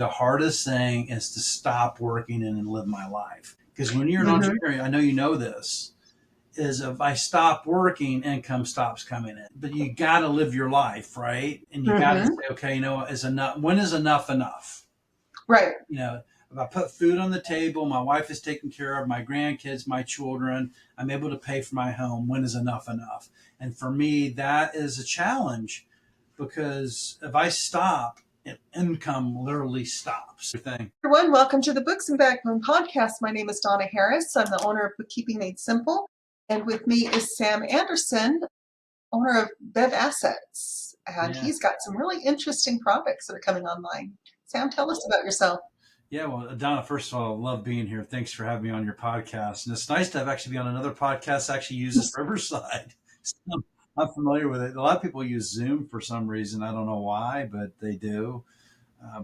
The hardest thing is to stop working and live my life. Because when you're an Hmm. entrepreneur, I know you know this, is if I stop working, income stops coming in. But you got to live your life, right? And you got to Hmm. say, okay, you know what is enough? When is enough enough? Right. You know, if I put food on the table, my wife is taken care of, my grandkids, my children, I'm able to pay for my home. When is enough enough? And for me, that is a challenge because if I stop, income literally stops. Everyone, welcome to the Books and Backbone podcast. My name is Donna Harris. I'm the owner of Bookkeeping Made Simple. And with me is Sam Anderson, owner of Bev Assets. And Yeah. he's got some really interesting products that are coming online. Sam, tell us about yourself. Yeah, well, Donna, first of all, I love being here. Thanks for having me on your podcast. And it's nice to have actually be on another podcast that actually uses Riverside. So I'm familiar with it. A lot of people use Zoom for some reason. I don't know why, but they do.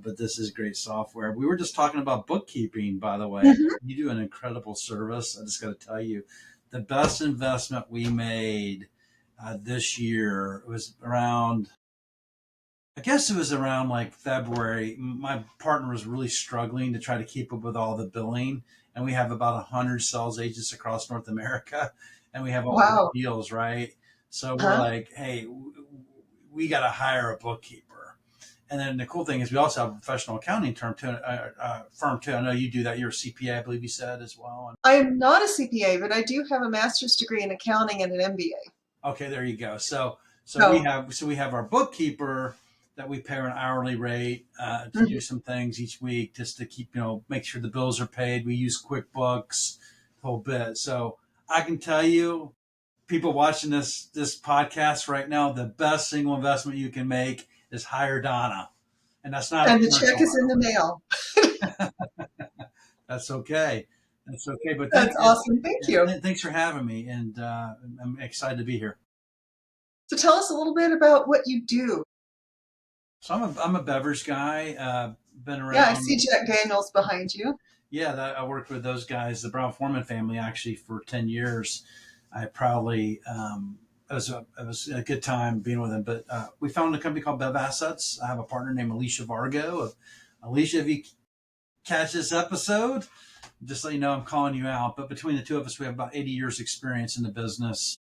But this is great software. We were just talking about bookkeeping, by the way. Mhm. You do an incredible service. I just got to tell you, the best investment we made this year was around, I guess it was around like February. My partner was really struggling to try to keep up with all the billing, and we have about 100 sales agents across North America, and we have all these Wow. deals, right? So we're Huh? like, hey, we got to hire a bookkeeper. And then the cool thing is we also have a professional accounting firm too. I know you do that. You're a CPA, I believe you said as well. I am not a CPA, but I do have a master's degree in accounting and an MBA. Okay, there you go. So So, we have our bookkeeper that we pay her an hourly rate to do mhm. some things each week just to keep make sure the bills are paid. We use QuickBooks, the whole bit. So I can tell you, people watching this podcast right now, the best single investment you can make is hire Donna, and that's not a And the check commercial. is in the mail. That's okay. That's okay. But That's awesome. Thank you. thanks for having me, and I'm excited to be here. So tell us a little bit about what you do. So I'm a beverage guy. Been Yeah, I see around. Jack Daniels behind you. Yeah, I worked with those guys, the Brown Foreman family, actually for 10 years. I probably it was a good time being with them. But we founded a company called Bev Assets. I have a partner named Alicia Vargo. Alicia, if you catch this episode, just let you know I'm calling you out. But between the two of us, we have about 80 years experience in the business.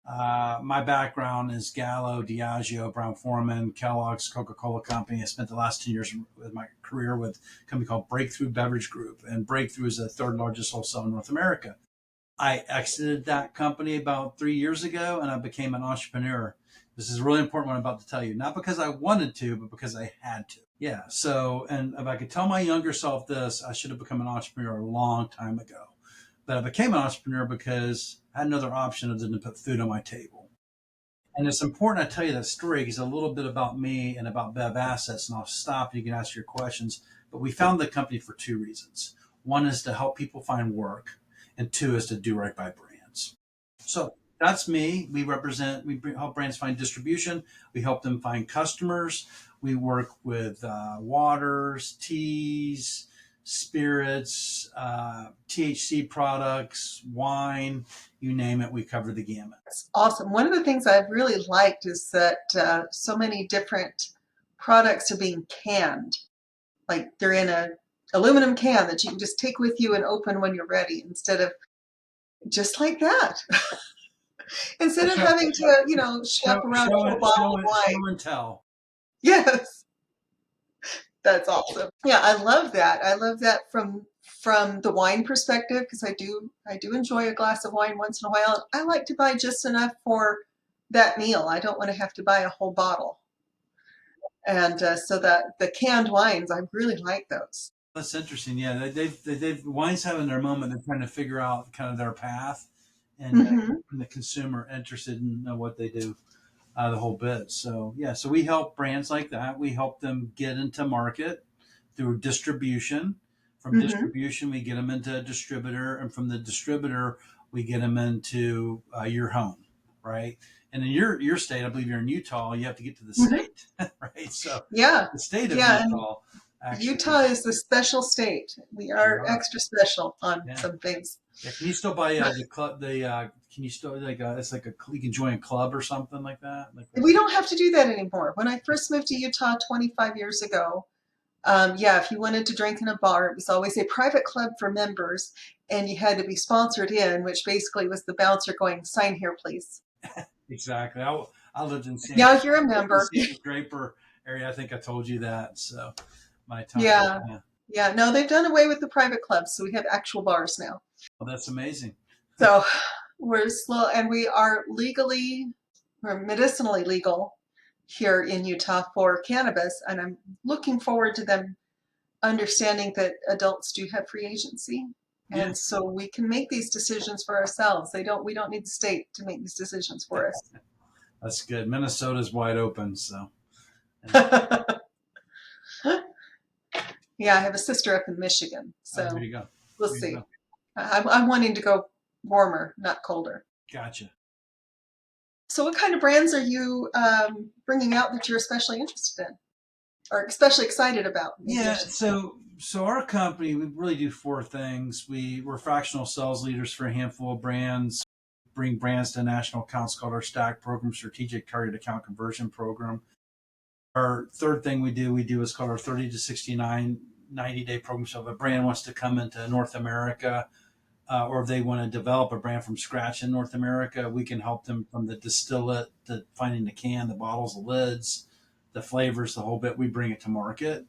My background is Gallo, Diageo, Brown Forman, Kellogg's, Coca-Cola Company. I spent the last 10 years of my career with a company called Breakthrough Beverage Group, and Breakthrough is the third largest wholesaler in North America. I exited that company about 3 years ago, and I became an entrepreneur. This is really important what I'm about to tell you, not because I wanted to, but because I had to. Yeah. So, and if I could tell my younger self this, I should have become an entrepreneur a long time ago. But I became an entrepreneur because I had another option other than to put food on my table. And it's important I tell you that story because a little bit about me and about Bev Assets, and I'll stop. You can ask your questions. But we found the company for two reasons. One is to help people find work, and two is to do right by brands. So that's me. We help brands find distribution. We help them find customers. We work with waters, teas, spirits, THC products, wine, you name it, we cover the gamut. That's awesome. One of the things I've really liked is that so many different products are being canned. Like they're in a aluminum can that you can just take with you and open when you're ready instead of just like that. Instead of Show, having to, schlep around a whole bottle of wine. show and tell. Yes, that's awesome. Yeah, I love that. I love that from the wine perspective because I do enjoy a glass of wine once in a while. I like to buy just enough for that meal. I don't want to have to buy a whole bottle. And so that the canned wines, I really like those. That's interesting. Yeah, they've wine's having their moment. They're trying to figure out kind of their path, and Hmm. the consumer interested in what they do, the whole bit. So yeah, so we help brands like that. We help them get into market through distribution. From Hmm. distribution, we get them into a distributor, and from the distributor, we get them into your home, right? And in your state, I believe you're in Utah. You have to get to the Hmm. state, right? So Yeah, the state of yeah, and Utah actually. Utah is the special state. We We are are. extra special on Yeah. some things. Yeah. Can you still buy the club? Can you still it's like you can join a club or something like that? We don't have to do that anymore. When I first moved to Utah 25 years ago, Yeah, if you wanted to drink in a bar, it was always a private club for members, and you had to be sponsored in, which basically was the bouncer going, "Sign here, please." Exactly. I lived in Now you're a member. Sandy Draper area. I think I told you that. So my time. Yeah, Yeah. yeah. No, they've done away with the private clubs, so we have actual bars now. Well, that's amazing. So we're slow, and we are we're medicinally legal here in Utah for cannabis, and I'm looking forward to them understanding that adults do have free agency. Yeah, And so we can make these decisions for ourselves. We don't need the state to make these decisions for us. that's good. Minnesota's wide open. So Yeah, I have a sister up in Michigan, there so you go. we'll There you see. go. I'm wanting to go warmer, not colder. Gotcha. So, what kind of brands are you bringing out that you're especially interested in, or especially excited about? Maybe I Yeah, should. so our company, we really do four things. We're fractional sales leaders for a handful of brands, bring brands to national accounts called our STACK program, Strategic Target Account Conversion Program. Our third thing we do is called our 30 to 69 90-day program. So if a brand wants to come into North America, or if they want to develop a brand from scratch in North America, we can help them from the distillate to finding the can, the bottles, the lids, the flavors, the whole bit. We bring it to market.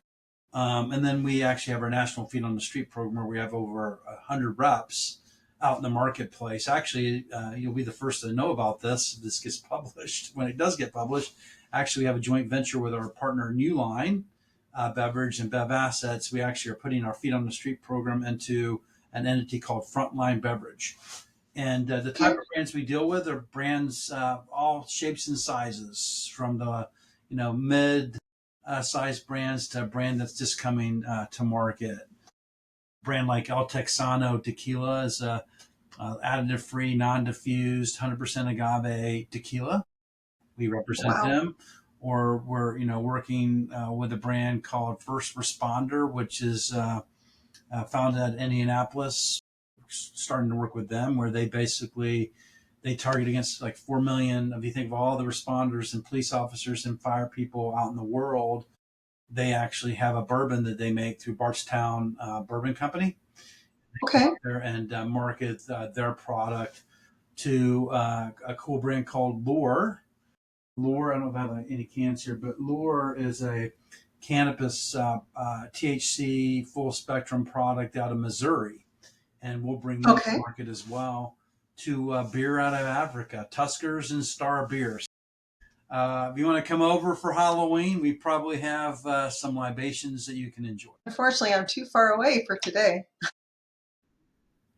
And then we actually have our national feet on the street program where we have over 100 reps out in the marketplace. Actually, you'll be the first to know about this. If this gets published. When it does get published, actually, we have a joint venture with our partner New Line Beverage and Bev Assets. We actually are putting our feet on the street program into an entity called Frontline Beverage. And the type Okay. of brands we deal with are brands all shapes and sizes, from the mid size brands to a brand that's just coming to market. Brand like El Texano Tequila is a additive free, non diffused, 100% agave tequila. We represent Wow. them. Or we're working with a brand called First Responder, which is founded at Indianapolis. Starting to work with them, where they target against like 4 million. If you think of all the responders and police officers and fire people out in the world, they actually have a bourbon that they make through Bardstown Bourbon Company. They go Okay. out there and market their product to a cool brand called Lure. Lure, I don't have any cans here, but Lure is a cannabis THC full spectrum product out of Missouri, and we'll bring them to Okay. market as well to beer out of Africa, Tuskers and Star Beers. If you want to come over for Halloween, we probably have some libations that you can enjoy. Unfortunately, I'm too far away for today.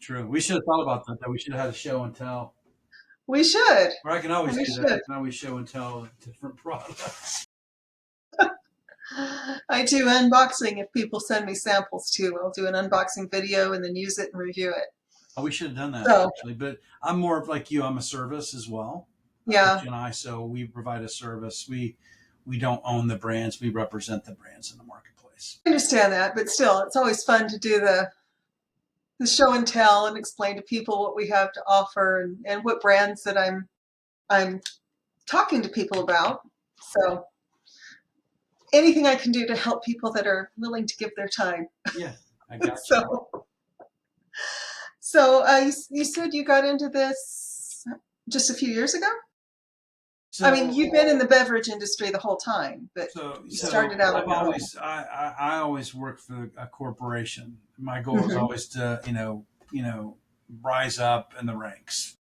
True. We should have thought about that, though. We should have had a show and tell. We should. Or I can always We do that. I should. can always show and tell different products. I do unboxing if people send me samples too. I'll do an unboxing video and then use it and review it. Oh, we should have done that So, actually. But I'm more of like you. I'm a service as well. yeah, Christian and I, so we provide a service. We don't own the brands. We represent the brands in the marketplace. I understand that, but still, it's always fun to do the show and tell and explain to people what we have to offer and what brands that I'm talking to people about. So anything I can do to help people that are willing to give their time. Yeah, I got you. So, you said you got into this just a few years ago? I mean, So you've been in the beverage industry the whole time, but you started so out I've on your own. always I always worked for a corporation. My goal was Hmm. always to rise up in the ranks,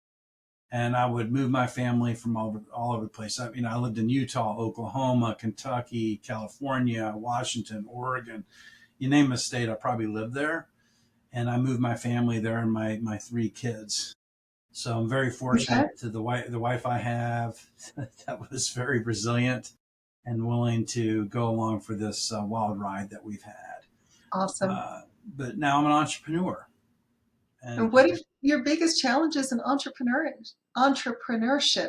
and I would move my family from all over the place. I lived in Utah, Oklahoma, Kentucky, California, Washington, Oregon. You name a state, I probably lived there, and I moved my family there and my three kids. So I'm very Okay. fortunate to the wife I have that was very resilient and willing to go along for this wild ride that we've had. Awesome. But now I'm an entrepreneur, and And what are your biggest challenges in entrepreneurship?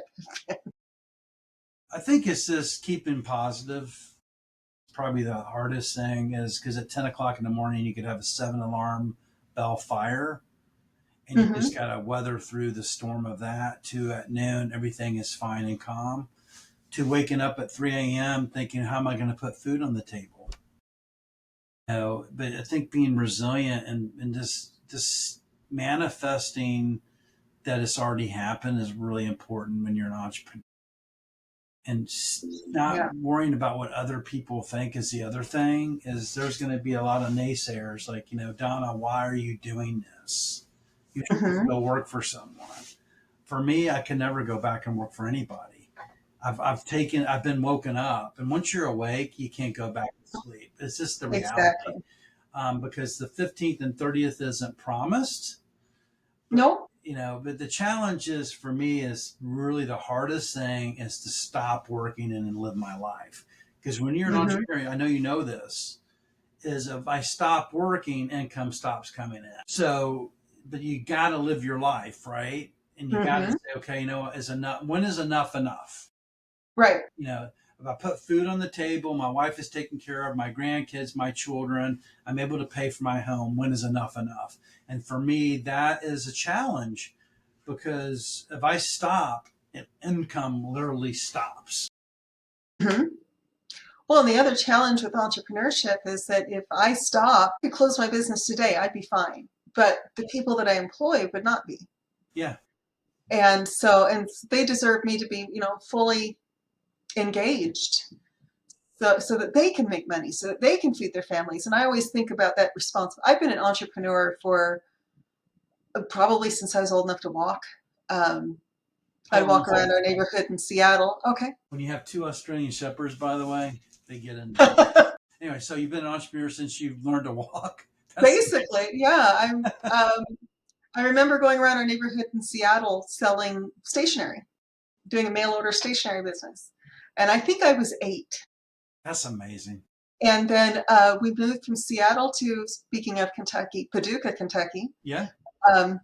I think it's just keeping positive. Probably the hardest thing is because at 10 o'clock in the morning you could have a 7 alarm bell fire, and you just Hmm. got to weather through the storm of that. To at noon everything is fine and calm. To waking up at 3 a.m. thinking, how am I going to put food on the table? But I think being resilient and just manifesting that it's already happened is really important when you're an entrepreneur. And not Yeah. worrying about what other people think is the other thing. Is there's going to be a lot of naysayers like, Donna, why are you doing this? You should Hmm. go work for someone. For me, I can never go back and work for anybody. I've been woken up, and once you're awake, you can't go back to sleep. It's just the reality. Exactly. Because the 15th and 30th isn't promised, but Nope. but the challenge is for me is really the hardest thing is to stop working and live my life. Because when you're an Hmm. entrepreneur, I know you know this, is if I stop working, income stops coming in. So, but you got to live your life, right? And you got to Hmm. say, okay, is enough? When is enough enough? Right. you know, if I put food on the table, my wife is taken care of, my grandkids, my children, I'm able to pay for my home. When is enough enough? And for me, that is a challenge because if I stop, income literally stops. Hmm. Well, and the other challenge with entrepreneurship is that if I stop to close my business today, I'd be fine. But the people that I employ would not be. Yeah. And so, and they deserve me to be, fully engaged so that they can make money, so that they can feed their families. And I always think about that response. I've been an entrepreneur for probably since I was old enough to walk. Um, I'd Hold on a walk around second. our neighborhood in Seattle. Okay. When you have two Australian Shepherds, by the way, they get in. Anyway, so you've been an entrepreneur since you've learned to walk. That's Basically, yeah. I remember going around our neighborhood in Seattle selling stationery, doing a mail order stationery business. And I think I was 8. that's amazing. And then we moved from Seattle to, speaking of Kentucky, Paducah, Kentucky. Yeah. Um,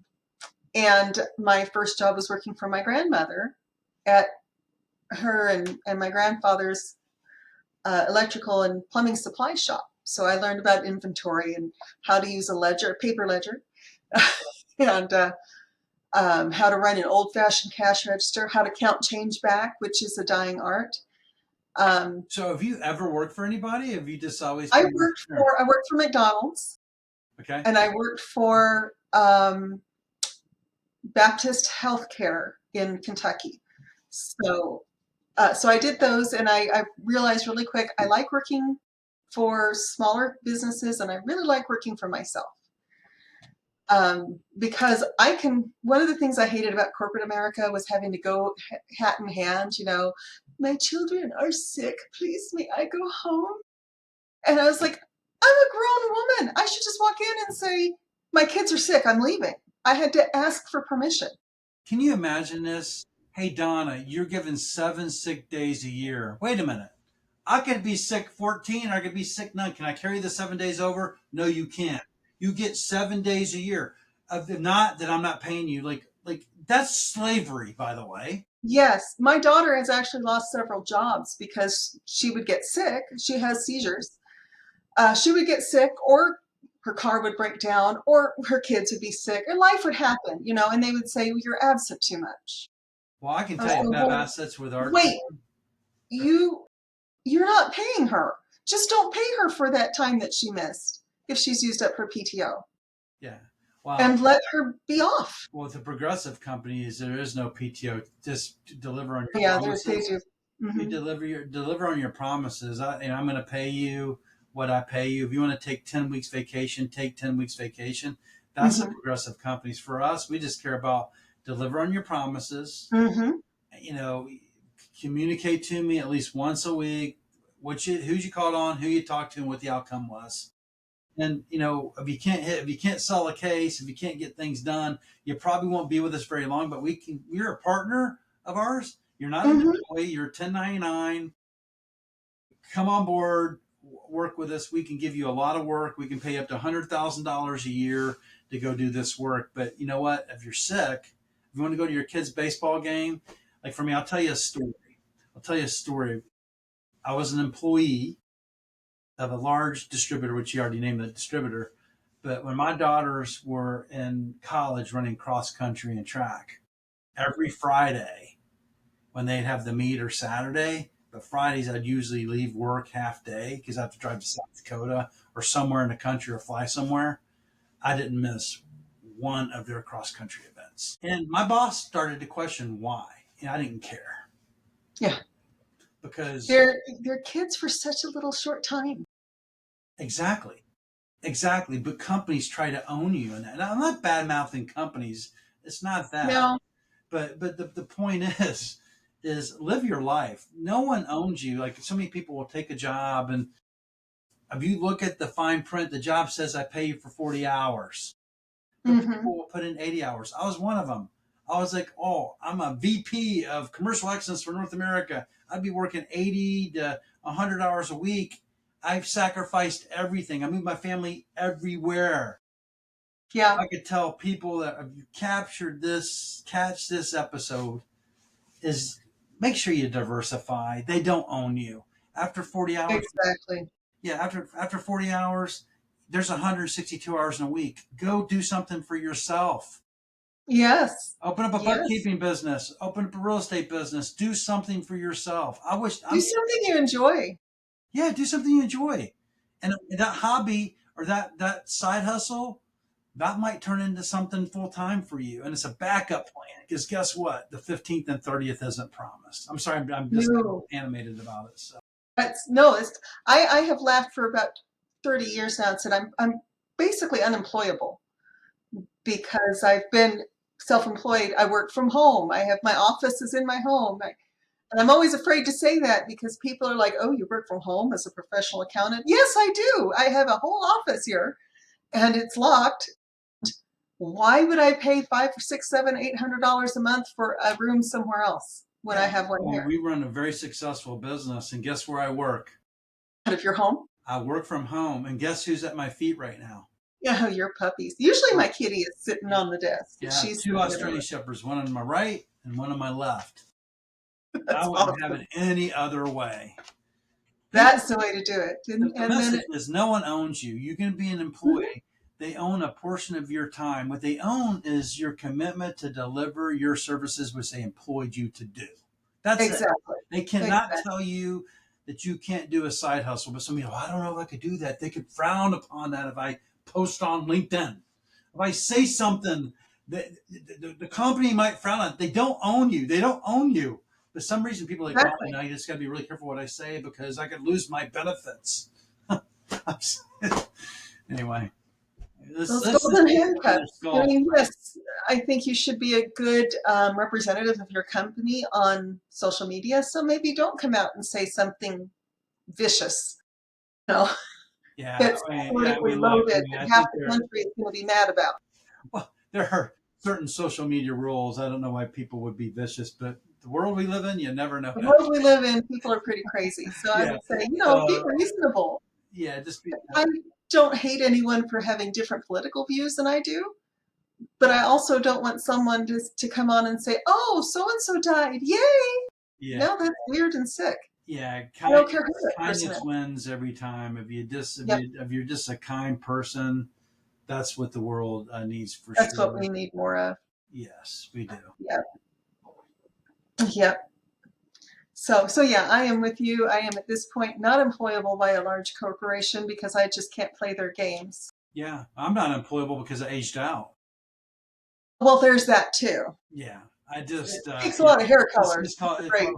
and my first job was working for my grandmother at her and my grandfather's electrical and plumbing supply shop. So I learned about inventory and how to use a ledger, paper ledger, and how to run an old-fashioned cash register, how to count change back, which is a dying art. Um, So have you ever worked for anybody? Have you just always I been an worked entrepreneur? for I worked for McDonald's, Okay. and I worked for Baptist Healthcare in Kentucky. So so I did those, and I realized really quick I like working for smaller businesses, and I really like working for myself. Because I can, one of the things I hated about corporate America was having to go hat in hand, my children are sick, please may I go home? And I was like, I'm a grown woman. I should just walk in and say, my kids are sick, I'm leaving. I had to ask for permission. Can you imagine this? Hey, Donna, you're given 7 sick days a year. Wait a minute. I could be sick 14 or I could be sick none. Can I carry the 7 days over? No, you can't. You get 7 days a year. If not, then I'm not paying you. Like that's slavery, by the way. Yes, my daughter has actually lost several jobs because she would get sick. She has seizures. She would get sick, or her car would break down, or her kids would be sick, and life would happen, and they would say, well, you're absent too much. Well, I can I was tell you, like, Bev well, Assets with our wait, you you're not paying her. Just don't pay her for that time that she missed if she's used up her PTO, yeah. Well, and let her be off. well, with the progressive companies, there is no PTO. Just deliver on your Yeah, they promises. do. You Hmm. deliver on your promises. I'm going to pay you what I pay you. If you want to take 10 weeks vacation, take 10 weeks vacation. That's the Hmm. progressive companies. For us, we just care about deliver on your promises. Hmm. You know, communicate to me at least once a week who's you called on, who you talked to, and what the outcome was. And if you can't sell a case, if you can't get things done, you probably won't be with us very long. But you're a partner of ours. You're not an Hmm. employee. You're 1099. Come on board, work with us. We can give you a lot of work. We can pay up to $100,000 a year to go do this work. But you know what? If you're sick, if you want to go to your kid's baseball game, like for me, I'll tell you a story. I'll tell you a story. I was an employee of a large distributor, which you already named the distributor. But when my daughters were in college running cross country and track, every Friday when they'd have the meet or Saturday, but Fridays I'd usually leave work half day because I have to drive to South Dakota or somewhere in the country or fly somewhere, I didn't miss one of their cross country events. And my boss started to question why. And I didn't care Yeah. because They're kids for such a little short time. exactly, exactly. But companies try to own you. And I'm not bad mouthing companies. It's not that. No. But the point is live your life. No one owns you. Like so many people will take a job and if you look at the fine print, the job says I pay you for 40 hours. But Hmm. people will put in 80 hours. I was one of them. I was like, oh, I'm a VP of commercial excellence for North America. I'd be working 80 to 100 hours a week. I've sacrificed everything. I moved my family everywhere. Yeah. I could tell people that if you catch this episode, is make sure you diversify. They don't own you. After 40 hours, Exactly. yeah, after 40 hours, there's 162 hours in a week. Go do something for yourself. Yes. Open up a Yes. bookkeeping business. Open up a real estate business. Do something for yourself. I wish Do I'm something you enjoy. yeah. Do something you enjoy, and that hobby or that side hustle that might turn into something full time for you, and it's a backup plan. Because guess what? The 15th and 30th isn't promised. I'm sorry, I'm just No. animated about it. So That's no, it's I have laughed for about 30 years now and said I'm basically unemployable because I've been self-employed. I work from home. I have my office is in my home. And I'm always afraid to say that because people are like, "Oh, you work from home as a professional accountant?" Yes, I do. I have a whole office here and it's locked. Why would I pay five, six, seven, $800 a month for a room somewhere else when I yeah, have one well, here? we run a very successful business, and guess where I work? Out of your home? I work from home, and guess who's at my feet right now? Yeah, your puppies. Usually my kitty is sitting Yeah, on the desk. yeah, She's two sitting in Australian her shepherds, one on my right and one on my left. I That's wouldn't have awesome. it any other way. People, That's the way to do it. the And then message is no one owns you. You can be an Mhm. employee. They own a portion of your time. What they own is your commitment to deliver your services, which they employed you to do. That's it. Exactly. They cannot Exactly. tell you that you can't do a side hustle. But some people, I don't know if I could do that. They could frown upon that if I post on LinkedIn. If I say something, the company might frown on it. They don't own you. They don't own you. For some reason, people are like, well, Exactly. I just got to be really careful what I say because I could lose my benefits. Anyway, Those this is golden full handcuffs. I golf. mean, yes, I think you should be a good representative of your company on social media. So maybe don't come out and say something vicious, you know, Yeah, that's yeah. I politically mean, look. I loaded mean, that I half think the country is going to be mad about. well, there are certain social media rules. I don't know why people would be vicious, but the world we live in, you never know. The world we live in, people are pretty crazy. So I Yeah. would say, be So reasonable. yeah, just be. I don't hate anyone for having different political views than I do, but I also don't want someone to come on and say, "Oh, so and so died. Yay!" Yeah, No, that's weird and sick. yeah. I don't care who that person Kindness is. wins every time. Yep, If you're just a kind person, that's what the world needs for that's what sure. we need more of. Yes, we do. Yep, yep. So yeah, I am with you. I am at this point not employable by a large corporation because I just can't play their games. Yeah, I'm not employable because I aged out. Well, there's that too. Yeah, I It just takes a lot of hair color to it's keep called it great.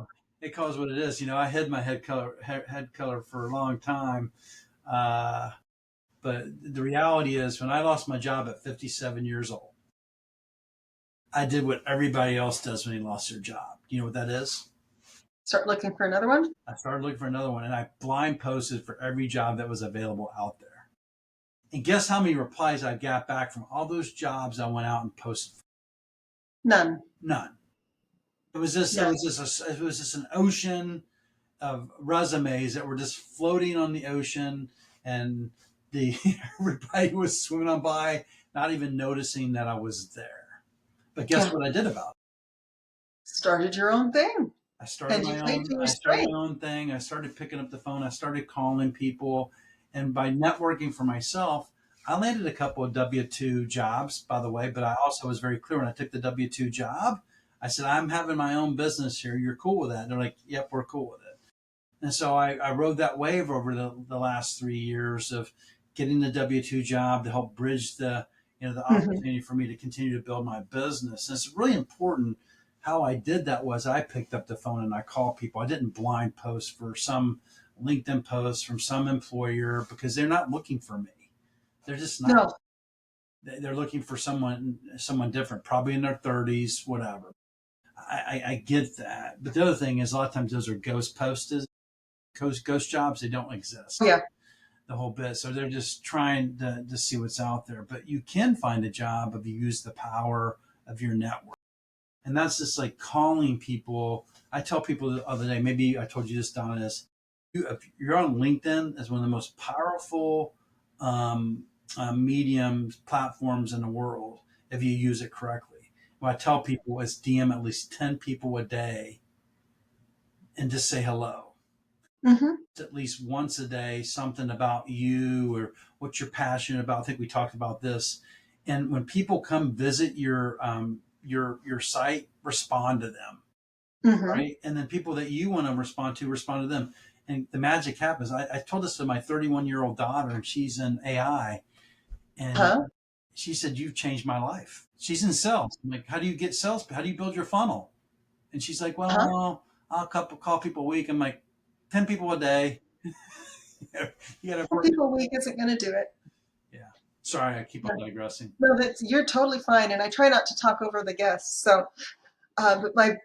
it calls what it is. You know, I hid my head color for a long time, uh, but the reality is, when I lost my job at 57 years old, I did what everybody else does when they lost their job. You know what that is? Start looking for another one. I started looking for another one, and I blind posted for every job that was available out there. And guess how many replies I got back from all those jobs I went out and posted? None. None. None. It was just an ocean of resumes that were just floating on the ocean, and the everybody was swimming on by, not even noticing that I was there. But guess Yeah. what I did about it? Started your own thing, I started and you my played own. to your I started strength. my own thing. I started picking up the phone. I started calling people, and by networking for myself, I landed a couple of W-2 jobs, by the way. But I also was very clear when I took the W-2 job. I said, I'm having my own business here. You're cool with that? And they're like, yep, we're cool with it. And so I rode that wave over the last 3 years of getting the W-2 job to help bridge the Mhm. opportunity for me to continue to build my business. And it's really important. How I did that was I picked up the phone and I called people. I didn't blind post for some LinkedIn post from some employer because they're not looking for me. They're just not. No. They're looking for someone different, probably in their 30s, whatever. I get that, but the other thing is a lot of times those are ghost posted, ghost jobs. They don't exist Yeah. the whole bit, so they're just trying to see what's out there. But you can find a job if you use the power of your network, and that's just like calling people. I tell people the other day, maybe I told you this, Donna, is if you're on LinkedIn, is one of the most powerful um, mediums platforms in the world if you use it correctly. What I tell people is DM at least 10 people a day and just say hello. Mhm. At least once a day, something about you or what you're passionate about. I think we talked about this. And when people come visit your site, respond to them, Mhm. right? And then people that you want to respond to them. And the magic happens. I told this to my 31-year-old daughter, and she's in AI, and Huh? she said, "You've changed my life." She's in sales. I'm like, "How do you get sales? How do you build your funnel?" And she's like, Huh? "Well, I'll call people a week." I'm like, 10 people a day. You got to Four work. people a week isn't going to do it. Yeah. Sorry, I keep on No, digressing. no, that's you're totally fine, and I try not to talk over the guests. So, but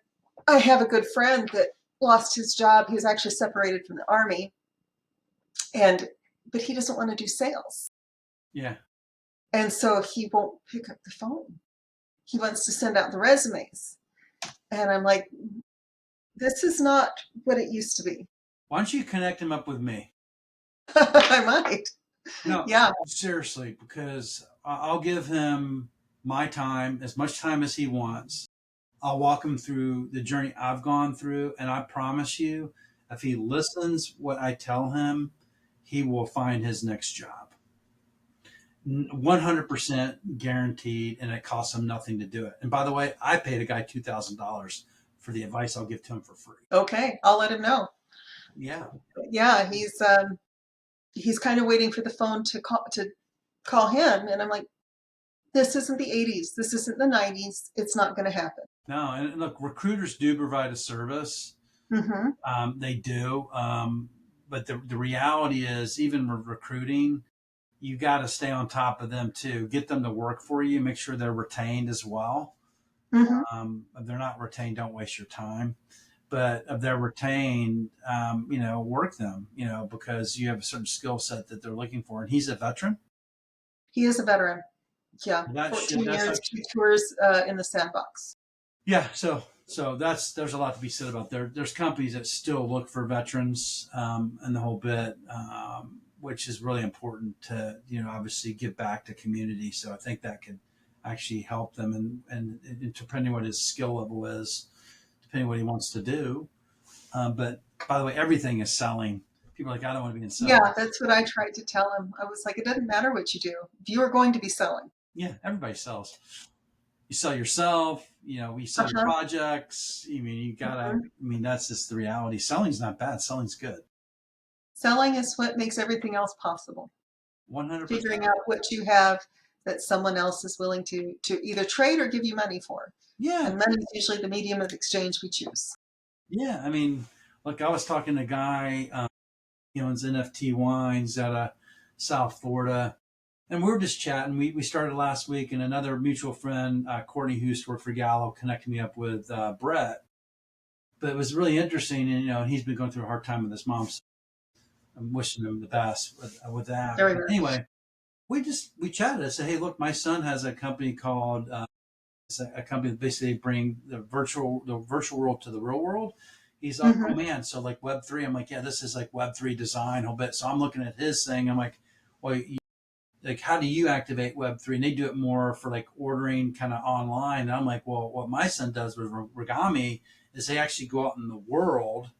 I have a good friend that lost his job. He was actually separated from the army, and but he doesn't want to do sales, Yeah. and so he won't pick up the phone. He wants to send out the resumes, and I'm like, this is not what it used to be. Why don't you connect him up with me? I might. No, Yeah. seriously, because I'll give him my time, as much time as he wants. I'll walk him through the journey I've gone through, and I promise you, if he listens what I tell him, he will find his next job. 100% guaranteed, and it costs him nothing to do it. And by the way, I paid a guy $2,000 for the advice I'll give to him for free. Okay. I'll let him know. Yeah. Yeah, he's kind of waiting for the phone to call him, and I'm like, this isn't the 80s. This isn't the 90s. It's not going to happen. No, and look, recruiters do provide a service. Mm-hmm. They do. But the reality is, even with recruiting, you got to stay on top of them too. Get them to work for you. Make sure they're retained as well. Mm-hmm. If they're not retained, don't waste your time. But if they're retained, work them, because you have a certain skill set that they're looking for. And he's a veteran. He is a veteran. Yeah, That's 14 years, actually, 2 tours in the sandbox. yeah. So there's a lot to be said about there. There's companies that still look for veterans and the whole bit, which is really important to obviously give back to community. So I think that could actually help them, and depending what his skill level is, depending what he wants to do. But by the way, everything is selling. People are like, I don't want to be in Yeah, sales. that's what I tried to tell him. I was like, it doesn't matter what you do. You are going to be selling. Yeah, everybody sells. You sell yourself. We sell your Uh-huh. projects. I mean, you gotta. Mhm. I mean, that's just the reality. Selling's not bad. Selling's good. Selling is what makes everything else possible. 100%. Figuring out what you have that someone else is willing to either trade or give you money for. Yeah, And money is usually the medium of exchange we choose. yeah. I mean, look, I was talking to a guy. He owns NFT wines out of South Florida, and we were just chatting. We started last week, and another mutual friend, Courtney, who used to work for Gallo, connected me up with Brett. But it was really interesting, and he's been going through a hard time with his mom. So I'm wishing him the best with that. Very But much. anyway, we chatted. I said, hey, look, my son has a company called it's a company that basically bring the virtual world to the real world. He's like, oh Hmm. man, so like Web3. I'm like, yeah, this is like Web3 design a whole bit. So I'm looking at his thing. I'm like, well, like, how do you activate Web3? And they do it more for like ordering kind of online. And I'm like, well, what my son does with Regami is they actually go out in the world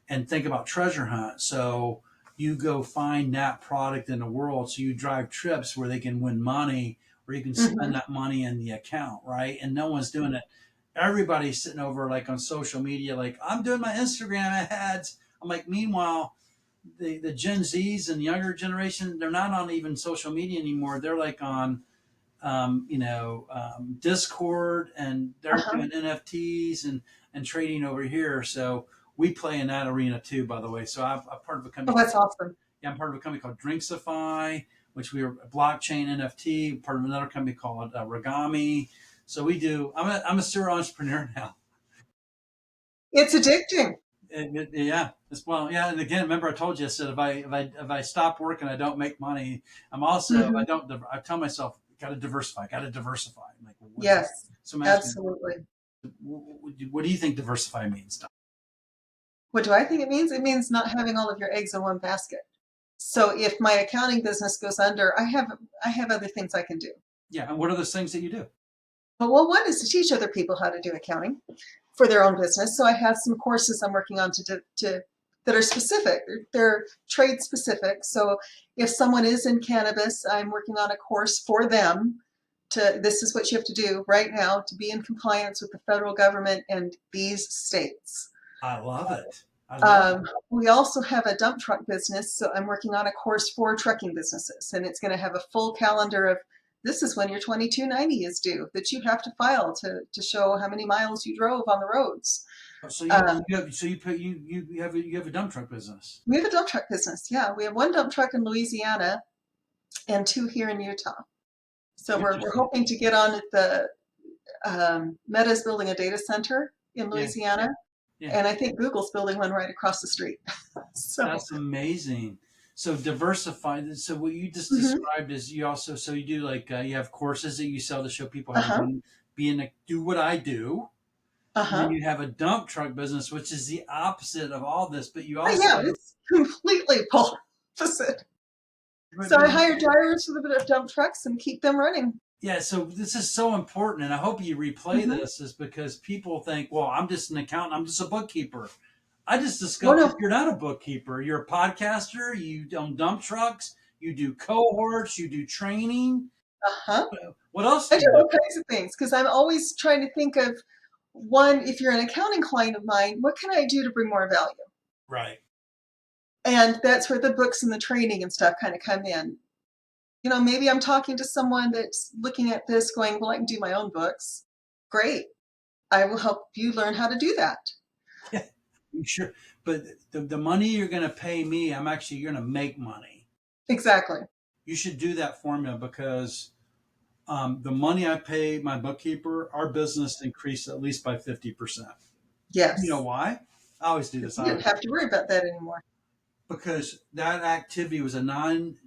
and think about treasure hunt. So you go find that product in the world. So you drive trips where they can win money, where you can spend Hmm. that money in the account, right? And no one's doing it. Everybody's sitting over like on social media, like I'm doing my Instagram ads. I'm like, meanwhile, the Gen Zs and younger generation, they're not on even social media anymore. They're like on Discord, and they're Uh-huh. doing NFTs and trading over here. So we play in that arena too, by the way. So I'm part of a Oh, company. that's awesome. Yeah, I'm part of a company called Drinksify, which we are a blockchain NFT. Part of another company called Regami. So we do. I'm a serial entrepreneur now. It's addicting. Yeah, it's well, yeah. And again, remember I told you, I said if I stop working, I don't make money. I'm also I Hmm. don't. I tell myself, got to diversify. Got to diversify. I'm like, well, what does that? Yes, So I'm asking, absolutely. what do you think diversify means? What do I think it means? It means not having all of your eggs in one basket. So if my accounting business goes under, I have other things I can do. Yeah, and what are those things that you do? But well, one is to teach other people how to do accounting for their own business. So I have some courses I'm working on to that are specific. They're trade specific. So if someone is in cannabis, I'm working on a course for them to this is what you have to do right now to be in compliance with the federal government and these states. I love it. I love it. We also have a dump truck business, so I'm working on a course for trucking businesses, and it's going to have a full calendar of this is when your 2290 is due that you have to file to show how many miles you drove on the roads. So you Um, you have so you put you have a dump truck business. we have a dump truck business. Yeah, we have one dump truck in Louisiana and two here in Utah. So we're Interesting. hoping to get on at the Meta's building a data center in Yeah, Louisiana, yeah. and I think Google's building one right across the street. So That's amazing. So diversified. So what you just mhm. described is you also so you do like you have courses that you sell to show people how to Uh-huh. do what I do, and then Uh-huh. you have a dump truck business, which is the opposite of all this. But you Oh, yeah, also it's completely polar opposite. but, So but I hire drivers for the dump trucks and keep them running. yeah. So this is so important, and I hope you replay Mhm. this, is because people think, well, I'm just an accountant, I'm just a bookkeeper. I just Oh, discovered no. you're not a bookkeeper. You're a podcaster. You own dump trucks. You do cohorts. You do training. Uh-huh. What else I do do you do? all kinds of things because I'm always trying to think of one, if you're an accounting client of mine, what can I do to bring more value? Right. And that's where the books and the training and stuff kind of come in. Maybe I'm talking to someone that's looking at this going, well, I can do my own books. Great. I will help you learn how to do that. Yeah. Sure. But the money you're going to pay me, I'm actually going to make money. Exactly. You should do that formula because the money I pay my bookkeeper, our business increased at least by 50%. You know Yes. why? I always do Because this. you didn't have to worry about that anymore. Because that activity was a non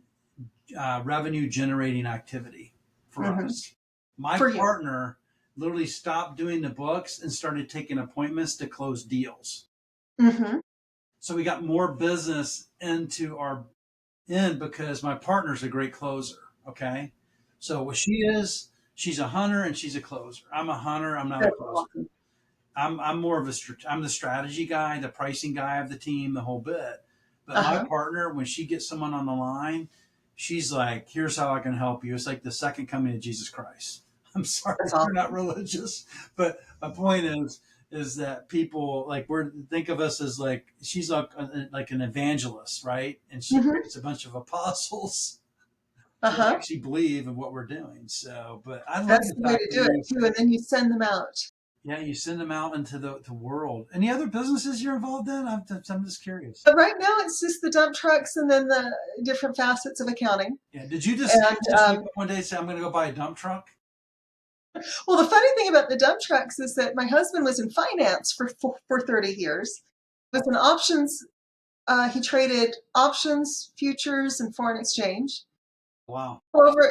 revenue generating activity for Hmm. us. My For you. partner literally stopped doing the books and started taking appointments to close deals. Hmm. So we got more business into our end because my partner's a great closer. Okay. So what she is, she's a hunter and she's a closer. I'm a hunter. I'm not a That's closer. awesome. I'm more of a I'm the strategy guy, the pricing guy of the team, the whole bit. But my Uh-huh. partner, when she gets someone on the line, she's like, "Here's how I can help you." It's like the second coming of Jesus Christ. I'm sorry That's if you're not awesome. religious, but my point is that people like we're think of us as like she's like an evangelist, right? And she Hmm. creates a bunch of apostles that Uh-huh. actually believe in what we're doing. So, but I love That's the the way fact to that do it you too. And then you send them out. yeah, you send them out into the world. Any other businesses you're involved in? I'm just curious. But right now it's just the dump trucks and then the different facets of accounting. Yeah, did you And just wake up one day and say I'm going to go buy a dump truck? well, the funny thing about the dump trucks is that my husband was in finance for 30 years. He was in options. He traded options, futures, and foreign exchange. Wow.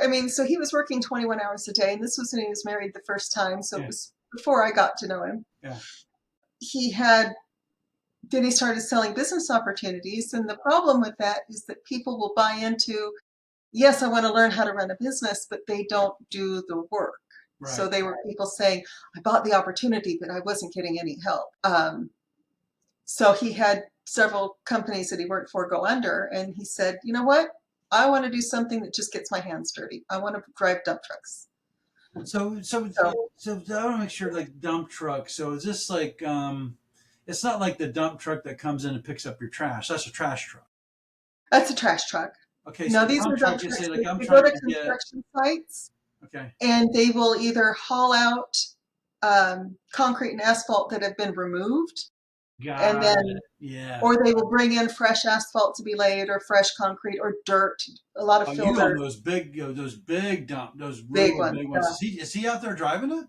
I mean, so he was working 21 hours a day, and this was when he was married the first time. So it Yeah, was before I got to know him. yeah. He had Then he started selling business opportunities. And the problem with that is that people will buy into, yes, I want to learn how to run a business, but they don't do the work. So Right. they were people saying, I bought the opportunity, but I wasn't getting any help. So he had several companies that he worked for go under. And he said, you know what? I want to do something that just gets my hands dirty. I want to drive dump trucks. So so So so I want to make sure like dump truck. So is this like it's not like the dump truck that comes in and picks up your trash. That's a trash truck. That's a trash truck. Okay, so No, these are dump dump truck, you say trucks. like They, I'm they go trying to to get. construction sites Okay, and they will either haul out concrete and asphalt that have been removed, and got it. then, Yeah. or they will bring in fresh asphalt to be laid, or fresh concrete, or dirt, a lot of Oh, fill you own dirt, those big dump, those big real ones. big ones. Yeah. Is he out there driving it?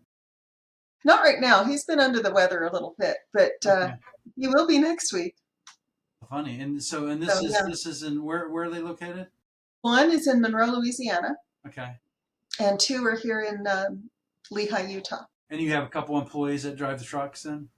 Not right now. He's been under the weather a little bit, but Okay, he will be next week. funny. And so and So yeah, this is in where are they located? one is in Monroe, Louisiana, Okay, and two are here in Lehi, Utah. and you have a couple employees that drive the trucks then.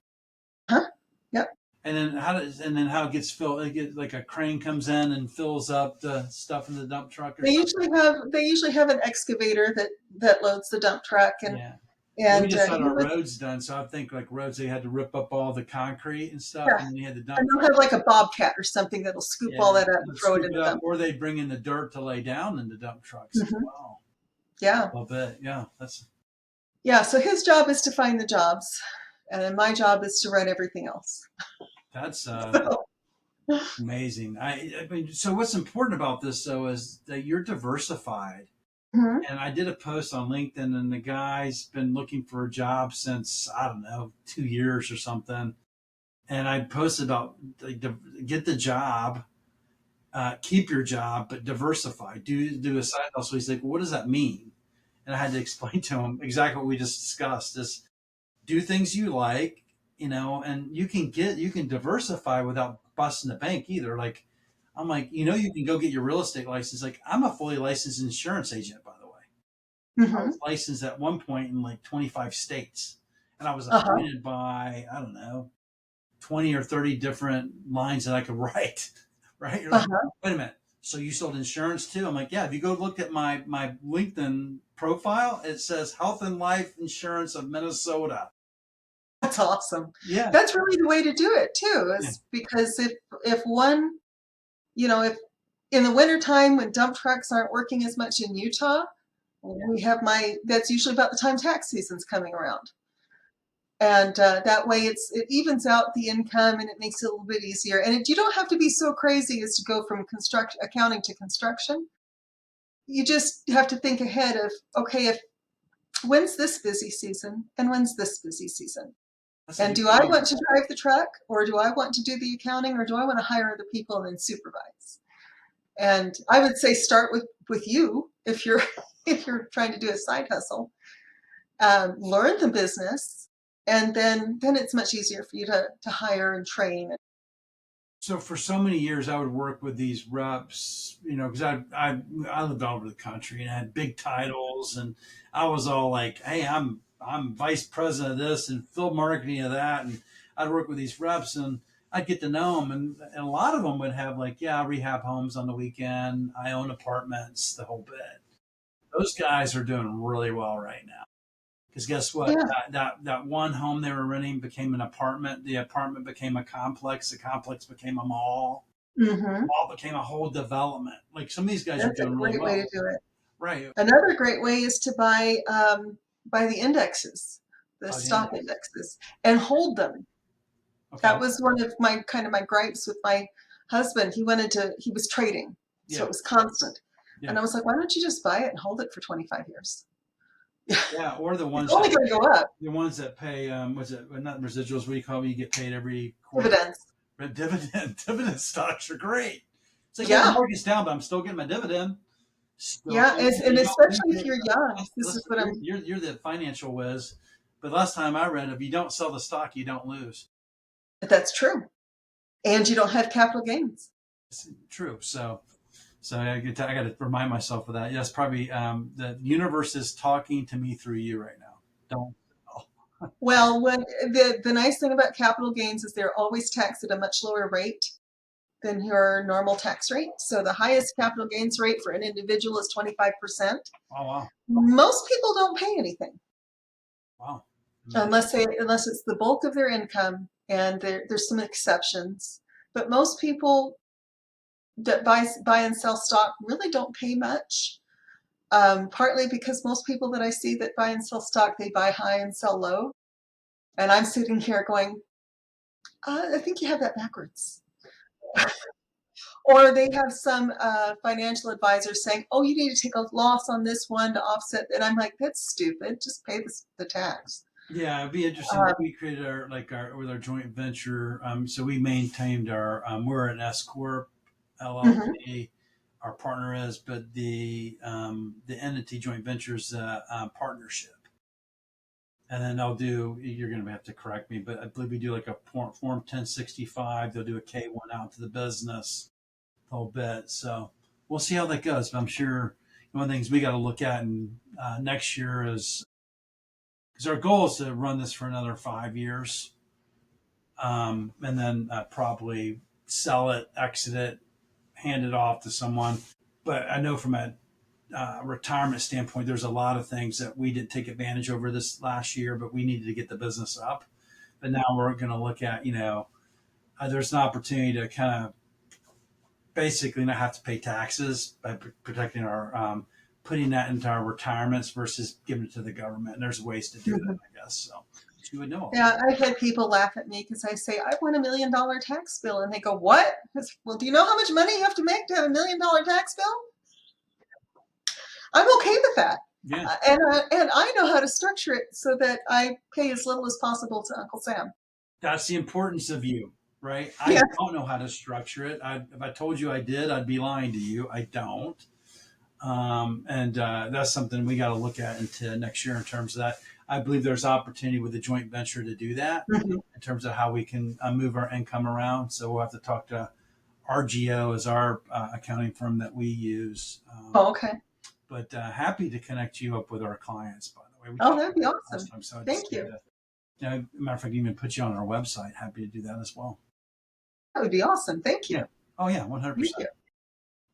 Huh? Yep. And then how it gets filled? It gets like a crane comes in and fills up the stuff in the dump truck or something. They usually have an excavator that loads the dump truck, and Yeah. We and just had he our would, roads done, so I think like roads they had to rip up all the concrete and stuff, yeah, and then you had the and dump they'll truck. have like a bobcat or something that'll scoop all Yeah, that up and they'd throw it scoop in it the up, dump. or they bring in the dirt to lay down in the dump trucks as Hmm. well. Yeah, A little bit, yeah. yeah. So his job is to find the jobs, and then my job is to run everything else. That's So, amazing. I mean, so what's important about this though is that you're diversified. mhm. And I did a post on LinkedIn, and the guy's been looking for a job since I don't know 2 years or something. And I posted about like, get the job, keep your job, but diversify. Do a side hustle. He's like, well, what does that mean? And I had to explain to him exactly what we just discussed: is do things you like, and you can diversify without busting the bank either. Like I'm like, you can go get your real estate license. Like I'm a fully licensed insurance agent, by the way. I Hmm. was licensed at one point in like 25 states, and I was Uh-huh. appointed by I don't know 20 or 30 different lines that I could write. Right? You're like, Uh-huh. wait a minute. So you sold insurance too? I'm like, yeah. If you go look at my LinkedIn profile, it says Health and Life Insurance of Minnesota. That's awesome. Yeah, That's really the way to do it too, yeah, is because if one, if in the wintertime when dump trucks aren't working as much in Utah, we have that's usually about the time tax season's coming around. And that way it evens out the income and it makes it a little bit easier. And you don't have to be so crazy as to go from construction accounting to construction. You just have to think ahead of, okay, if when's this busy season and when's this busy season? that's a And good do I point. want to drive the truck, or do I want to do the accounting, or do I want to hire other people and then supervise? And I would say start with you if you're if you're trying to do a side hustle. Learn the business, and then it's much easier for you to hire and train. So for so many years, I would work with these reps, because I lived all over the country and I had big titles, and I was all like, "Hey, I'm vice president of this and field marketing of that," and I'd work with these reps and I'd get to know them, and a lot of them would have like, "Yeah, I rehab homes on the weekend. I own apartments, the whole bit." Those guys are doing really well right now. Because guess what? Yeah. That one home they were renting became an apartment. The apartment became a complex. The complex became a mall. Hmm. Mall became a whole development. Like some of these guys are That's a doing really great way well. to do it. Right. Another great way is to buy the indexes, the By the stock index. indexes, and hold them. That Okay. was one of my kind of my gripes with my husband. He was trading, so it Yeah. was constant. And Yeah. I was like, why don't you just buy it and hold it for 25 years? Yeah. Or It's only going to go up. the ones that pay, what's it, not residuals, what do you call them? You get paid every quarter. Dividends. But dividend stocks are great. It's like, yeah, the Yeah. market's down, but I'm still getting my dividend. Still, Yeah. And you don't lose especially if it. you're young, this is Listen, what you're the financial whiz. But last time I read, if you don't sell the stock, you don't lose. that's true. And you don't have capital gains. It's true. So I got to remind myself of that. Yes, probably the universe is talking to me through you right now. Don't. Well, the nice thing about capital gains is they're always taxed at a much lower rate than your normal tax rate. So the highest capital gains rate for an individual is 25%. Oh wow, Most people don't pay anything wow, amazing. unless it's the bulk of their income, and there's some exceptions. But most people that buy and sell stock really don't pay much. Partly because most people that I see that buy and sell stock, they buy high and sell low. And I'm sitting here going, I think you have that backwards. Or they have some financial advisor saying, "Oh, you need to take a loss on this one to offset." And I'm like, "That's stupid. Just pay the tax." Yeah, it'd be interesting. Um, We created our with our joint venture. So we maintained our. We're an S corp mhm. LLC. Our partner is, but the entity joint venture is a partnership. And then they'll do. You're going to have to correct me, but I believe we do like a form 1065. They'll do a K1 out to the business a little bit. So we'll see how that goes. But I'm sure one of the things we got to look at next year is because our goal is to run this for another 5 years, and then probably sell it, exit it, hand it off to someone. But I know from a retirement standpoint, there's a lot of things that we didn't take advantage over this last year, but we needed to get the business up. But now we're going to look at, there's an opportunity to kind of basically not have to pay taxes by protecting our, putting that into our retirements versus giving it to the government. And there's ways to do that, Mhm. I guess. So you would know. Yeah, I've had people laugh at me because I say, "I want $1 million tax bill." And they go, "What?" Well, do you know how much money you have to make to have $1 million tax bill? I'm okay with that. Yeah. And I know how to structure it so that I pay as little as possible to Uncle Sam. That's the importance of you, right? I Yeah. don't know how to structure it. If I told you I did, I'd be lying to you. I don't. And that's something we got to look at into next year in terms of that. I believe there's opportunity with the joint venture to do that Mhm. in terms of how we can move our income around. So we'll have to talk to RGO as our accounting firm that we use. Oh, okay. But happy to connect you up with our clients, by the way. We Oh, talked that'd be about it last awesome. time, so I just Thank need you. to, matter of fact, even put you on our website. Happy to do that as well. That would be awesome. Thank Yeah. you. Oh yeah, one hundred Thank percent. you.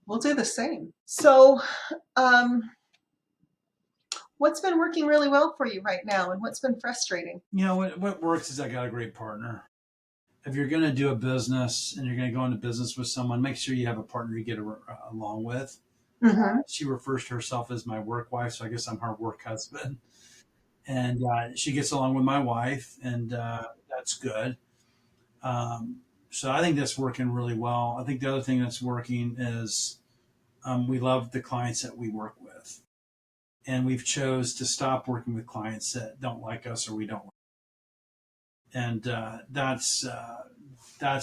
We'll do the same. So, um, what's been working really well for you right now, and what's been frustrating? What works is I got a great partner. If you're going to do a business and you're going to go into business with someone, make sure you have a partner you get along with. Hmm. She refers to herself as my work wife, so I guess I'm her work husband. And she gets along with my wife, and that's good. Um, so I think that's working really well. I think the other thing that's working is we love the clients that we work with, and we've chose to stop working with clients that don't like us or we don't. And that's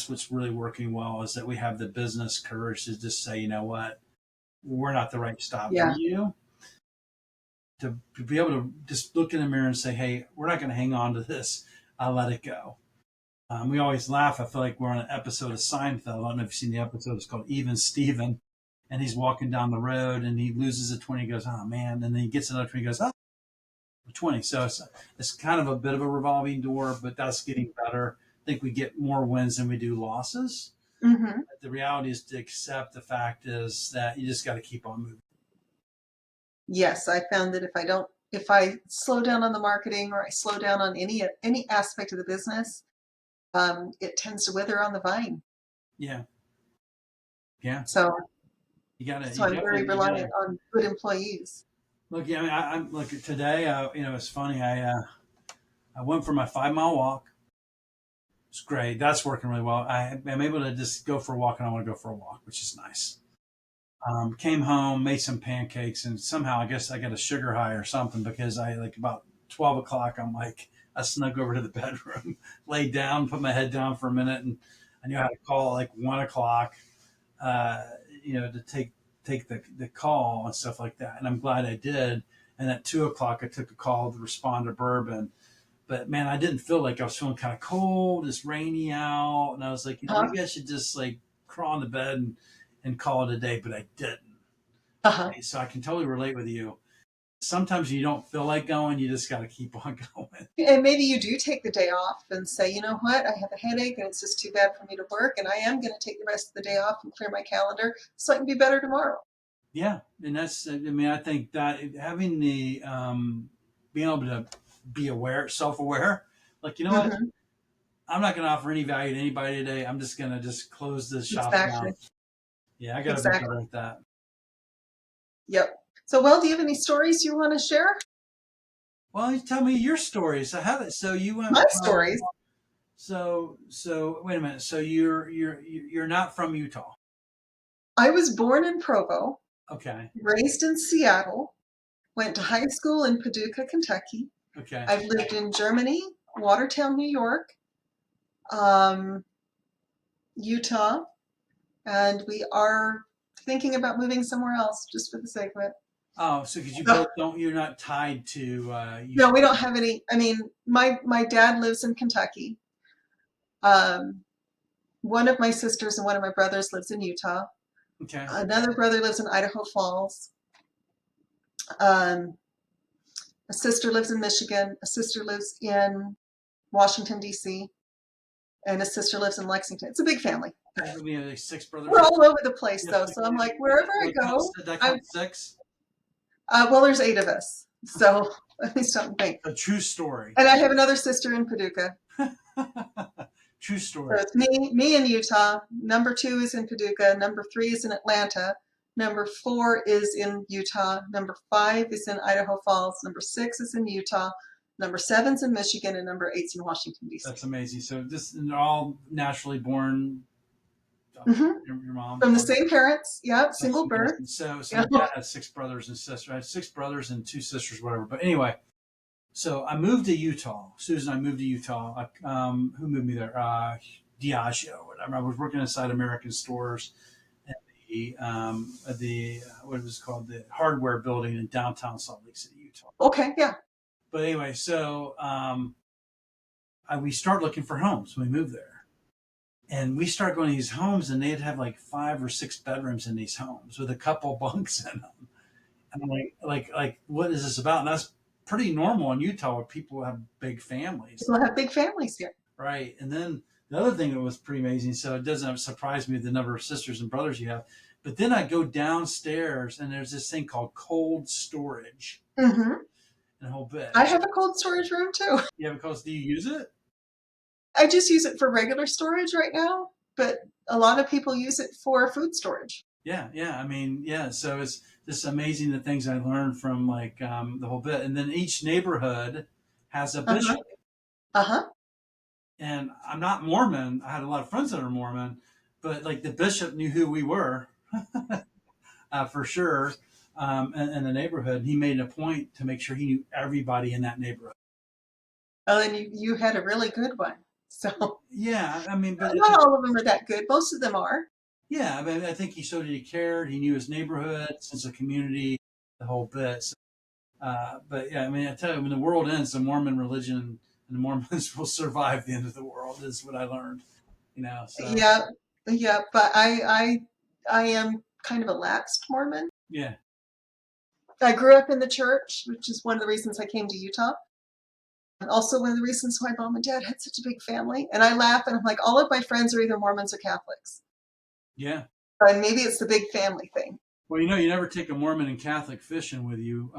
what's really working well is that we have the business courage to just say, you know what, we're not the right stop for Yeah. you. To be able to just look in the mirror and say, hey, we're not going to hang on to this. I'll let it go. We always laugh. I feel like we're on an episode of Seinfeld. I don't know if you've seen the episode. It's called Even Steven. And he's walking down the road and he loses a 20. He goes, oh, man. And then he gets another 20. He goes, oh, 20. So it's kind of a bit of a revolving door, but that's getting better. I think we get more wins than we do losses. Hmm. But the reality is to accept the fact is that you just got to keep on moving. Yes, I found that if I slow down on the marketing or I slow down on any aspect of the business, it tends to wither on the vine. Yeah. Yeah. So, You I'm very definitely, you got to reliant on good employees. look. Yeah. I mean, I'm like today, it's funny. I went for my 5 mile walk. It's great. That's working really well. I'm able to just go for a walk and I want to go for a walk, which is nice. Came home, made some pancakes, and somehow I guess I got a sugar high or something because I like about 12 o'clock. I'm like I snuck over to the bedroom, laid down, put my head down for a minute, and I knew how to call at like 1 o'clock. Uh, to take the call and stuff like that. And I'm glad I did. And at 2 o'clock, I took a call to respond to Bourbon. But man, I didn't feel like I was feeling kind of cold. It's rainy out, and I was like, Huh? maybe I should just like crawl into bed and call it a day. But I didn't. Uh-huh. So I can totally relate with you. Sometimes you don't feel like going. You just got to keep on going. And maybe you do take the day off and say, "You know what? I have a headache and it's just too bad for me to work, and I am going to take the rest of the day off and clear my calendar so I can be better tomorrow." Yeah, and that's. I mean, I think that having the being able to be aware, self-aware, like what, Hmm. I'm not going to offer any value to anybody today. I'm just going to just close this shop down. Exactly. Yeah, I got to be Exactly. better at that. Yep. So, well, do you have any stories you want to share? Well, you tell me your stories. I have it. So you went My from stories. so wait a minute. So you're not from Utah. I was born in Provo, Okay. raised in Seattle, went to high school in Paducah, Kentucky. Okay. I've lived in Germany, Watertown, New York, um, Utah, and we are thinking about moving somewhere else just for the sake of it. Oh, so because you So, both don't, you're not tied to you. no, we don't have any. I mean, my dad lives in Kentucky. Um, one of my sisters and one of my brothers lives in Utah. Okay. Another brother lives in Idaho Falls. Um, a sister lives in Michigan. A sister lives in Washington, D.C., and a sister lives in Lexington. It's a big family. We have like six brothers. We're all over the place, Yes. though. So I'm like, wherever I go, Did I I'm, count six? well, there's 8 of us. So at least don't think. A true story. And I have another sister in Paducah. True So story. it's me in Utah. Number 2 is in Paducah. Number 3 is in Atlanta. Number 4 is in Utah. Number 5 is in Idaho Falls. Number 6 is in Utah. Number 7 is in Michigan, and number 8 is in Washington, D.C. That's amazing. So this, and they're all naturally born. Hmm. Your mom. From the same parents. Yeah, That's single birth. amazing. So Yeah. my dad had six brothers and sisters. I had six brothers and two sisters, whatever. But anyway, so I moved to Utah. Susan, I moved to Utah. Who moved me there? Diageo. Whatever. I was working inside American stores at the what was called the hardware building in downtown Salt Lake City, Utah. Okay, yeah. But anyway, so we start looking for homes when we moved there. And we start going to these homes, and they'd have like 5 or 6 bedrooms in these homes with a couple bunks in them. And I'm like, what is this about? And that's pretty normal in Utah where people have big families, People have big families here. right? And then the other thing that was pretty amazing, so it doesn't surprise me the number of sisters and brothers you have. But then I go downstairs, and there's this thing called cold storage Hmm. and a whole bit. I have a cold storage room too. Yeah, because do you use it? I just use it for regular storage right now, but a lot of people use it for food storage. Yeah, yeah. I mean, yeah. So it's just amazing the things I learned from like the whole bit. And then each neighborhood has a Uh-huh. bishop. Uh-huh. And I'm not Mormon. I had a lot of friends that are Mormon, but like the bishop knew who we were for sure in the neighborhood. He made a point to make sure he knew everybody in that neighborhood. Oh, and you had a really good one. So Yeah, I mean, but not all of them are that good. Most of them are. yeah, I mean, I think he showed that he cared. He knew his neighborhood, sense of community, the whole bit. So, but yeah, I mean, I tell you, when the world ends, the Mormon religion and the Mormons will survive the end of the world. Is what I learned. You know, so Yeah, yeah, but I am kind of a lapsed Mormon. yeah, I grew up in the church, which is one of the reasons I came to Utah. And also one of the reasons why mom and dad had such a big family. And I laugh and I'm like, all of my friends are either Mormons or Catholics. yeah. And maybe it's the big family thing. Well, you know, you never take a Mormon and Catholic fishing with you.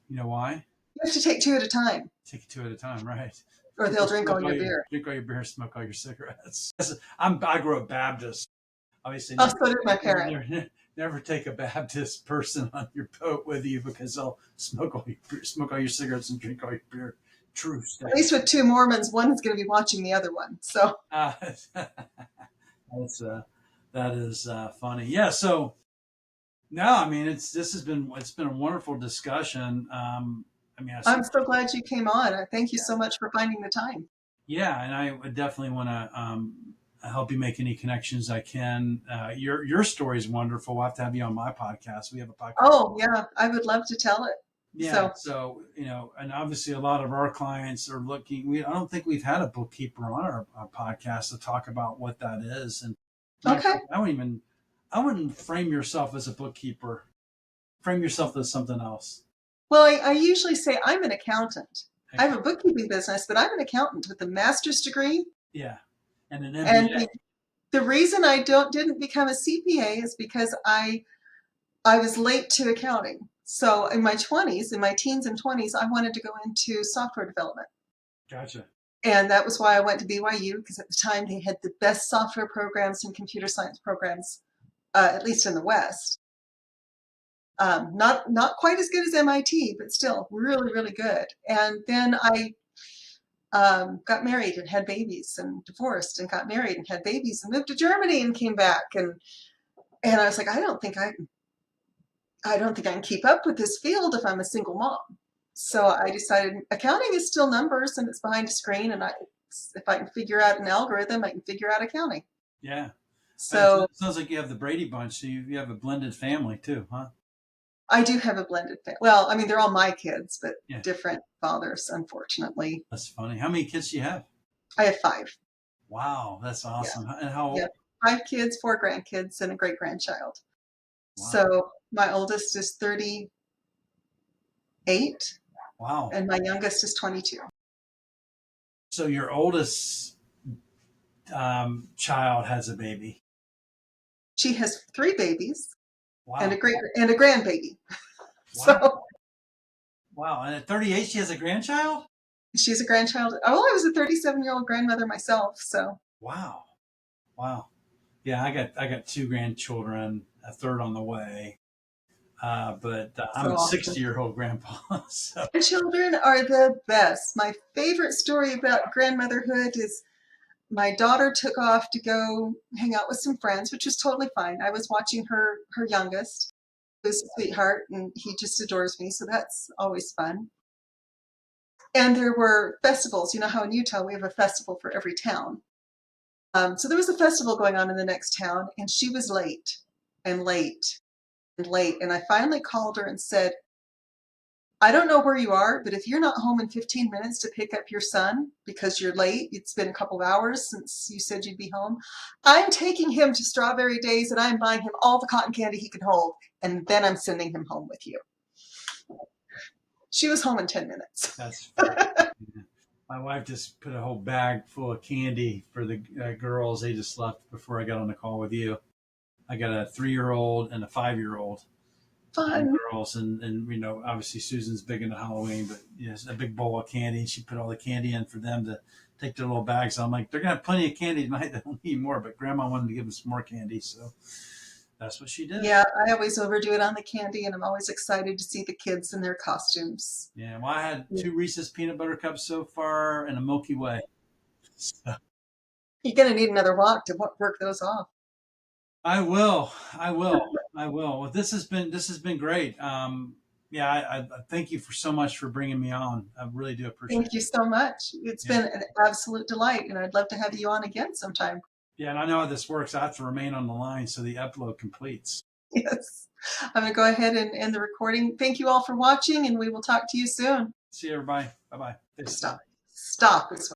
You know why? You have to take 2 at a time, Take it two at a time, right? or they'll drink all your beer. Drink all your beer, smoke all your cigarettes. I grew up Baptist. Obviously, Oh, so did my parents. never take a Baptist person on your boat with you because they'll smoke all your cigarettes and drink all your beer. True At least with 2 Mormons, one is going to be watching the other one. So that's that is funny. Yeah. So no, I mean it's been a wonderful discussion. I mean, I'm so glad you came on. Thank you so much for finding the time. yeah, and I would definitely want to help you make any connections I can. Your story is wonderful. We'll have to have you on my podcast. We have a podcast. Oh, yeah, I would love to tell it. Yeah, so you know, and obviously a lot of our clients are looking. I don't think we've had a bookkeeper on our podcast to talk about what that is. And Okay. I wouldn't frame yourself as a bookkeeper. Frame yourself as something else. Well, I usually say I'm an accountant. I have a bookkeeping business, but I'm an accountant with a master's degree. Yeah, and an And MBA. the reason I didn't become a CPA is because I was late to accounting. So in my 20s, in my teens and 20s, I wanted to go into software development. Gotcha. And that was why I went to BYU, because at the time they had the best software programs and computer science programs, at least in the West. Not quite as good as MIT, but still really, really good. And then I got married and had babies, and divorced and got married and had babies, and moved to Germany and came back. And And I was like, I don't think I can keep up with this field if I'm a single mom. So I decided accounting is still numbers and it's behind a screen, and if I can figure out an algorithm, I can figure out accounting. Yeah. So It sounds like you have the Brady Bunch, so you have a blended family too, huh? I do have a blended family. Well, I mean, they're all my kids, but Yeah. different fathers, unfortunately. That's funny. How many kids do you have? I have five. Wow, that's Yeah. awesome. And how Yeah. old? Five kids, four grandkids, and a great grandchild. Wow. So my oldest is 38 Wow. and my youngest is 22. So your oldest child has a baby. She has three babies and Wow. a grandbaby. Wow. So Wow. And at 38, she has a grandchild? she's a grandchild. Oh, I was a 37-year-old grandmother myself. So Wow. Wow. Yeah, I got two grandchildren, a third on the way. But I'm so a awesome. 60-year-old grandpa. So Children are the best. My favorite story about grandmotherhood is my daughter took off to go hang out with some friends, which was totally fine. I was watching her youngest, who's a sweetheart, and he just adores me, so that's always fun. And there were festivals. You know how in Utah we have a festival for every town. So there was a festival going on in the next town, and she was late and late and late. And I finally called her and said, I don't know where you are, but if you're not home in 15 minutes to pick up your son because you're late, it's been a couple of hours since you said you'd be home, I'm taking him to Strawberry Days and I'm buying him all the cotton candy he can hold, and then I'm sending him home with you. She was home in 10 minutes. that's funny. Yeah. My wife just put a whole bag full of candy for the girls. They just left before I got on the call with you. I got a 3-year-old and a 5-year-old Fun. girls, and obviously Susan's big into Halloween, but yes, a big bowl of candy. And she put all the candy in for them to take their little bags. So I'm like, they're gonna have plenty of candy tonight. They don't need more, but Grandma wanted to give them some more candy, so that's what she did. Yeah, I always overdo it on the candy, and I'm always excited to see the kids in their costumes. Yeah, well, I had two Reese's peanut butter cups so far and a Milky Way. So You're going to need another walk to work those off. I will. I will. I will. Well, this has been great. Yeah, I thank you for so much for bringing me on. I really do appreciate Thank you so much. It's it. Yeah. been an absolute delight, and I'd love to have you on again sometime. Yeah, and I know how this works. I have to remain on the line so the upload completes. Yes. I'm going to go ahead and end the recording. Thank you all for watching, and we will talk to you soon. See you, everybody. Bye bye. Stop. Stop.